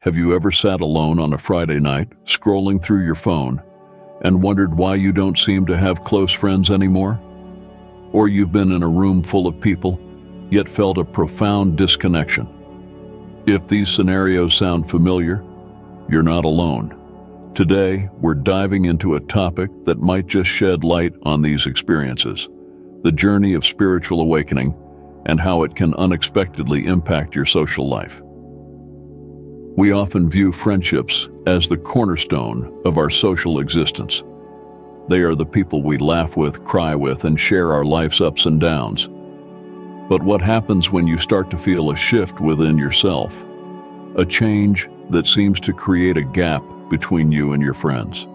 Have you ever sat alone on a Friday night, scrolling through your phone, and wondered why you don't seem to have close friends anymore? Or you've been in a room full of people, yet felt a profound disconnection? If these scenarios sound familiar, you're not alone. Today, we're diving into a topic that might just shed light on these experiences: the journey of spiritual awakening and how it can unexpectedly impact your social life. We often view friendships as the cornerstone of our social existence. They are the people we laugh with, cry with, and share our life's ups and downs. But what happens when you start to feel a shift within yourself? A change that seems to create a gap between you and your friends.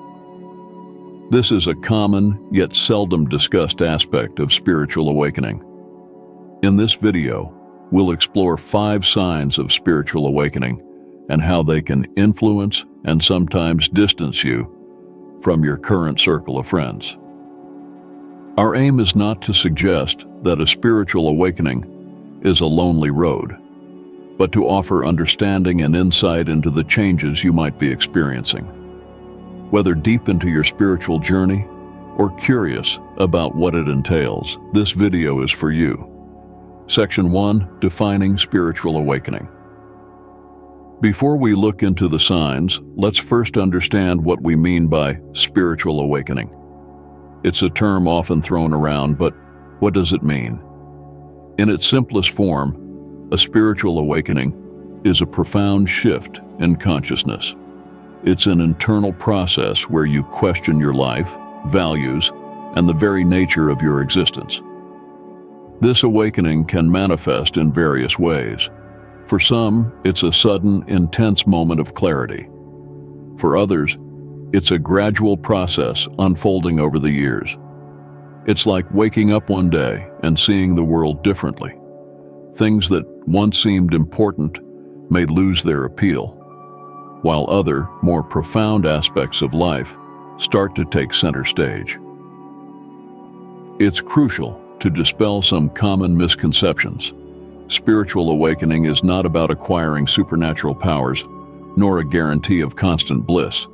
This is a common yet seldom discussed aspect of spiritual awakening. In this video, we'll explore 5 signs of spiritual awakening and how they can influence and sometimes distance you from your current circle of friends. Our aim is not to suggest that a spiritual awakening is a lonely road, but to offer understanding and insight into the changes you might be experiencing. Whether deep into your spiritual journey or curious about what it entails, this video is for you. Section 1: Defining Spiritual Awakening. Before we look into the signs, let's first understand what we mean by spiritual awakening. It's a term often thrown around, but what does it mean? In its simplest form, a spiritual awakening is a profound shift in consciousness. It's an internal process where you question your life, values, and the very nature of your existence. This awakening can manifest in various ways. For some, it's a sudden, intense moment of clarity. For others, it's a gradual process unfolding over the years. It's like waking up one day and seeing the world differently. Things that once seemed important may lose their appeal, while other, more profound aspects of life start to take center stage. It's crucial to dispel some common misconceptions. Spiritual awakening is not about acquiring supernatural powers, nor a guarantee of constant bliss.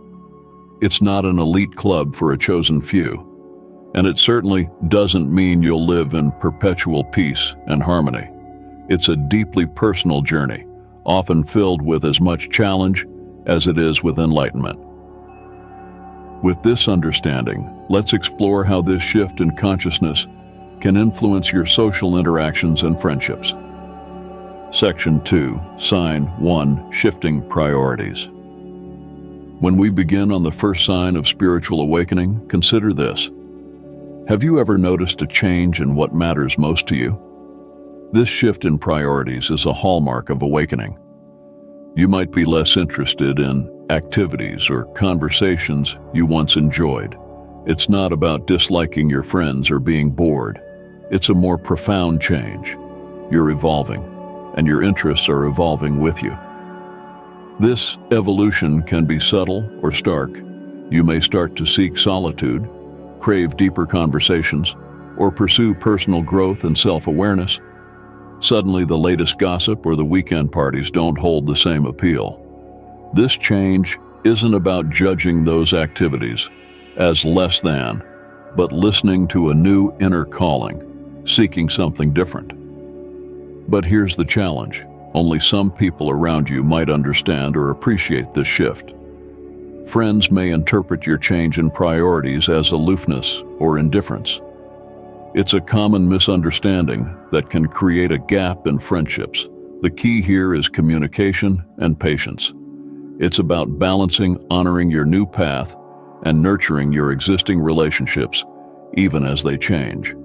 It's not an elite club for a chosen few, and it certainly doesn't mean you'll live in perpetual peace and harmony. It's a deeply personal journey, often filled with as much challenge as it is with enlightenment. With this understanding, let's explore how this shift in consciousness can influence your social interactions and friendships. Section 2: Sign 1: Shifting Priorities. When we begin on the first sign of spiritual awakening, consider this. Have you ever noticed a change in what matters most to you? This shift in priorities is a hallmark of awakening. You might be less interested in activities or conversations you once enjoyed. It's not about disliking your friends or being bored. It's a more profound change. You're evolving, and your interests are evolving with you. This evolution can be subtle or stark. You may start to seek solitude, crave deeper conversations, or pursue personal growth and self-awareness. Suddenly, the latest gossip or the weekend parties don't hold the same appeal. This change isn't about judging those activities as less than, but listening to a new inner calling, seeking something different. But here's the challenge. Only some people around you might understand or appreciate this shift. Friends may interpret your change in priorities as aloofness or indifference. It's a common misunderstanding that can create a gap in friendships. The key here is communication and patience. It's about balancing, honoring your new path, and nurturing your existing relationships, even as they change.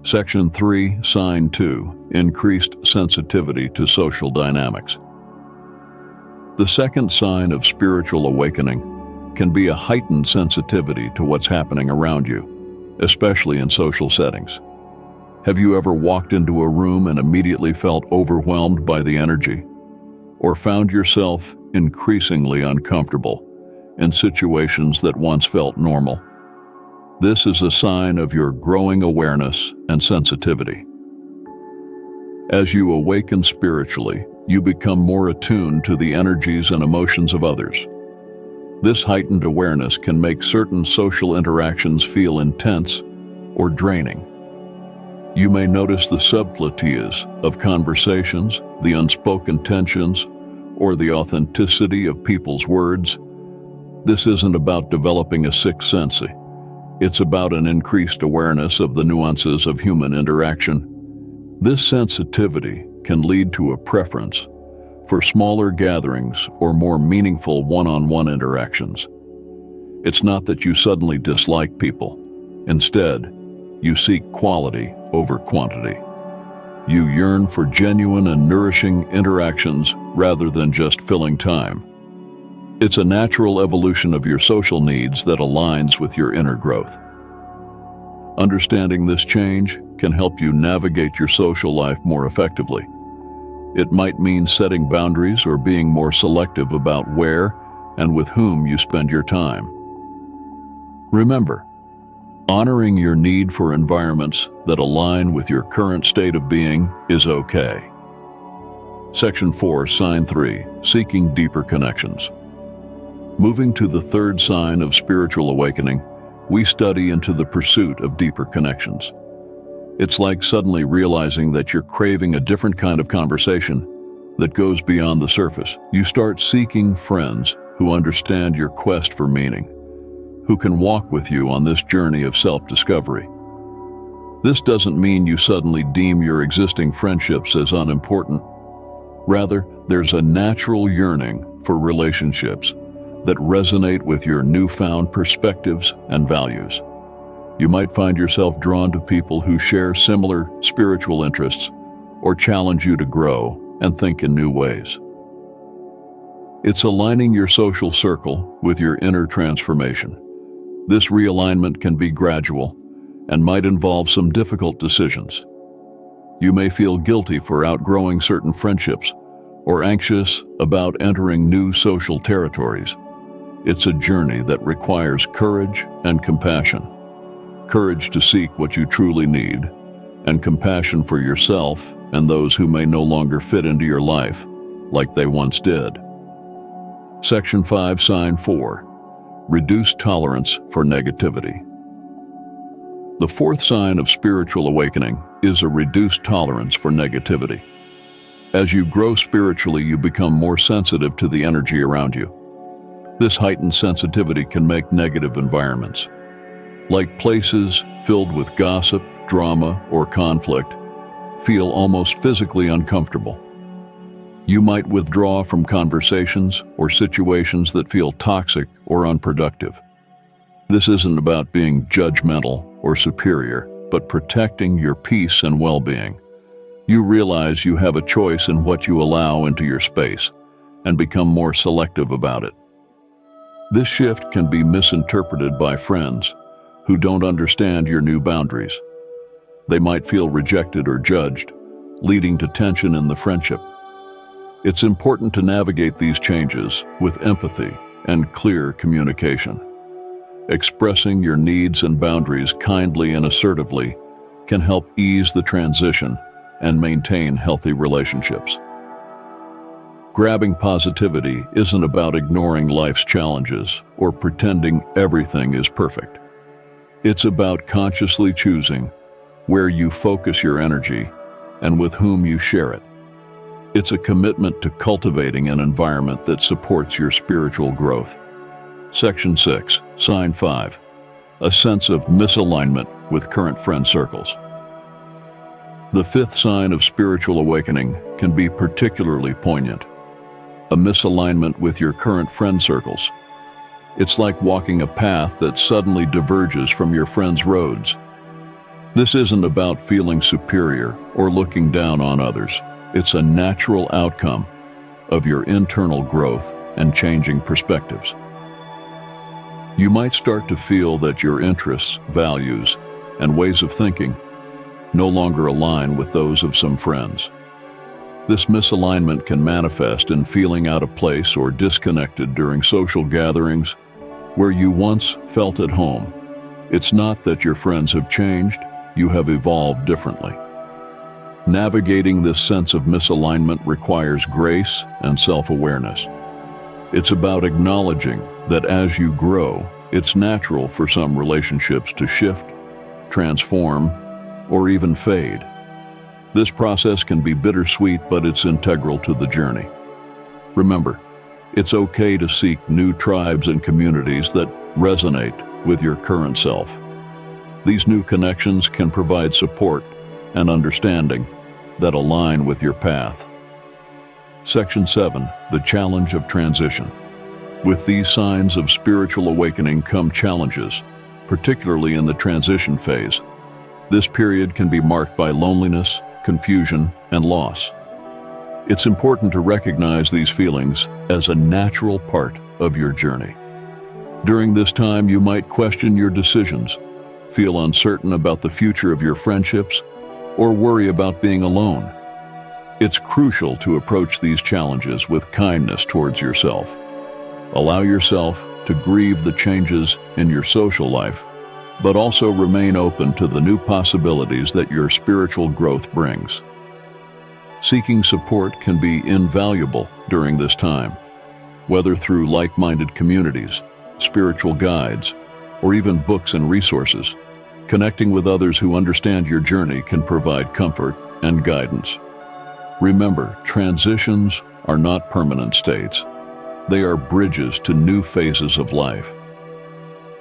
Section 3: Sign 2: Increased sensitivity to social dynamics. The second sign of spiritual awakening can be a heightened sensitivity to what's happening around you, especially in social settings. Have you ever walked into a room and immediately felt overwhelmed by the energy? Or found yourself increasingly uncomfortable in situations that once felt normal? This is a sign of your growing awareness and sensitivity. As you awaken spiritually, you become more attuned to the energies and emotions of others. This heightened awareness can make certain social interactions feel intense or draining. You may notice the subtleties of conversations, the unspoken tensions, or the authenticity of people's words. This isn't about developing a sixth sense. It's about an increased awareness of the nuances of human interaction. This sensitivity can lead to a preference for smaller gatherings or more meaningful one-on-one interactions. It's not that you suddenly dislike people. Instead, you seek quality over quantity. You yearn for genuine and nourishing interactions rather than just filling time. It's a natural evolution of your social needs that aligns with your inner growth. Understanding this change can help you navigate your social life more effectively. It might mean setting boundaries or being more selective about where and with whom you spend your time. Remember, honoring your need for environments that align with your current state of being is okay. Section 4, Sign 3, Seeking Deeper Connections. Moving to the third sign of spiritual awakening, we study into the pursuit of deeper connections. It's like suddenly realizing that you're craving a different kind of conversation that goes beyond the surface. You start seeking friends who understand your quest for meaning, who can walk with you on this journey of self-discovery. This doesn't mean you suddenly deem your existing friendships as unimportant. Rather, there's a natural yearning for relationships that resonate with your newfound perspectives and values. You might find yourself drawn to people who share similar spiritual interests or challenge you to grow and think in new ways. It's aligning your social circle with your inner transformation. This realignment can be gradual and might involve some difficult decisions. You may feel guilty for outgrowing certain friendships or anxious about entering new social territories. It's a journey that requires courage and compassion. Courage to seek what you truly need, and compassion for yourself and those who may no longer fit into your life like they once did. Section 5, Sign 4, Reduce Tolerance for Negativity. The fourth sign of spiritual awakening is a reduced tolerance for negativity. As you grow spiritually, you become more sensitive to the energy around you. This heightened sensitivity can make negative environments, like places filled with gossip, drama, or conflict, feel almost physically uncomfortable. You might withdraw from conversations or situations that feel toxic or unproductive. This isn't about being judgmental or superior, but protecting your peace and well-being. You realize you have a choice in what you allow into your space and become more selective about it. This shift can be misinterpreted by friends who don't understand your new boundaries. They might feel rejected or judged, leading to tension in the friendship. It's important to navigate these changes with empathy and clear communication. Expressing your needs and boundaries kindly and assertively can help ease the transition and maintain healthy relationships. Grabbing positivity isn't about ignoring life's challenges or pretending everything is perfect. It's about consciously choosing where you focus your energy and with whom you share it. It's a commitment to cultivating an environment that supports your spiritual growth. Section 6, Sign 5, A Sense of Misalignment with Current Friend Circles. The fifth sign of spiritual awakening can be particularly poignant. A misalignment with your current friend circles. It's like walking a path that suddenly diverges from your friends' roads. This isn't about feeling superior or looking down on others. It's a natural outcome of your internal growth and changing perspectives. You might start to feel that your interests, values, and ways of thinking no longer align with those of some friends. This misalignment can manifest in feeling out of place or disconnected during social gatherings where you once felt at home. It's not that your friends have changed, you have evolved differently. Navigating this sense of misalignment requires grace and self-awareness. It's about acknowledging that as you grow, it's natural for some relationships to shift, transform, or even fade. This process can be bittersweet, but it's integral to the journey. Remember, it's okay to seek new tribes and communities that resonate with your current self. These new connections can provide support and understanding that align with your path. Section 7, the challenge of transition. With these signs of spiritual awakening come challenges, particularly in the transition phase. This period can be marked by loneliness, confusion, and loss. It's important to recognize these feelings as a natural part of your journey. During this time, you might question your decisions, feel uncertain about the future of your friendships, or worry about being alone. It's crucial to approach these challenges with kindness towards yourself. Allow yourself to grieve the changes in your social life, but also remain open to the new possibilities that your spiritual growth brings. Seeking support can be invaluable during this time, whether through like-minded communities, spiritual guides, or even books and resources. Connecting with others who understand your journey can provide comfort and guidance. Remember, transitions are not permanent states. They are bridges to new phases of life.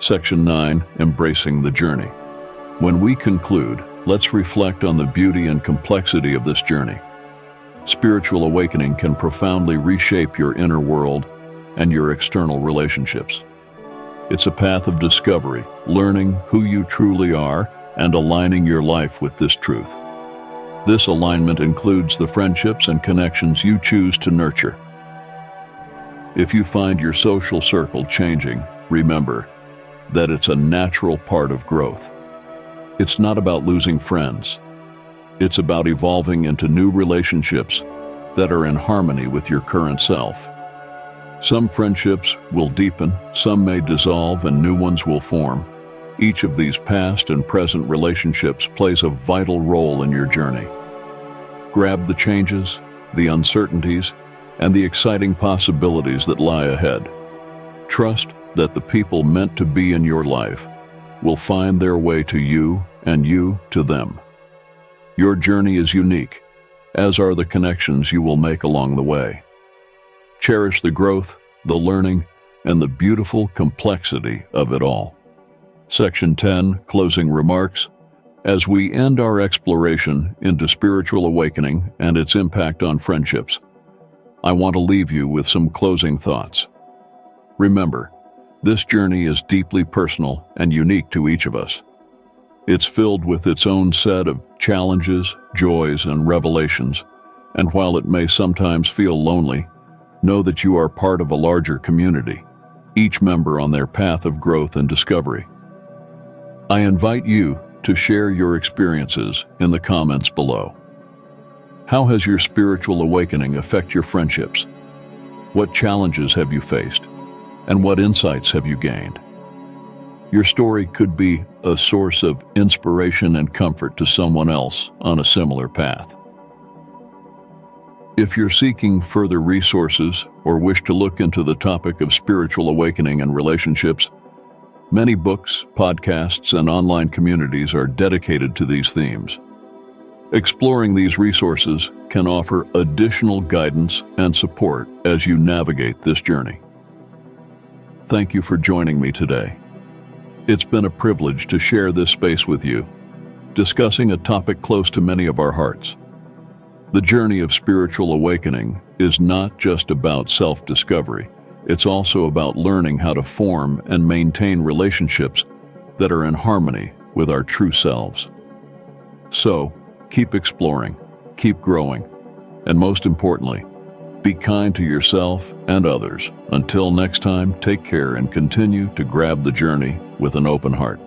Section 9, embracing the journey. When we conclude, let's reflect on the beauty and complexity of this journey. Spiritual awakening can profoundly reshape your inner world and your external relationships. It's a path of discovery, learning who you truly are and aligning your life with this truth. This alignment includes the friendships and connections you choose to nurture. If you find your social circle changing, remember that it's a natural part of growth. It's not about losing friends. It's about evolving into new relationships that are in harmony with your current self. Some friendships will deepen, some may dissolve, and new ones will form. Each of these past and present relationships plays a vital role in your journey. Grab the changes, the uncertainties, and the exciting possibilities that lie ahead. Trust that the people meant to be in your life will find their way to you and you to them. Your journey is unique, as are the connections you will make along the way. Cherish the growth, the learning, and the beautiful complexity of it all. Section 10, closing remarks. As we end our exploration into spiritual awakening and its impact on friendships, I want to leave you with some closing thoughts. Remember, this journey is deeply personal and unique to each of us. It's filled with its own set of challenges, joys, and revelations, and while it may sometimes feel lonely, know that you are part of a larger community, each member on their path of growth and discovery. I invite you to share your experiences in the comments below. How has your spiritual awakening affected your friendships? What challenges have you faced? And what insights have you gained? Your story could be a source of inspiration and comfort to someone else on a similar path. If you're seeking further resources or wish to look into the topic of spiritual awakening and relationships, many books, podcasts, and online communities are dedicated to these themes. Exploring these resources can offer additional guidance and support as you navigate this journey. Thank you for joining me today. It's been a privilege to share this space with you, discussing a topic close to many of our hearts. The journey of spiritual awakening is not just about self-discovery. It's also about learning how to form and maintain relationships that are in harmony with our true selves. So, keep exploring, keep growing, and most importantly, be kind to yourself and others. Until next time, take care and continue to grab the journey with an open heart.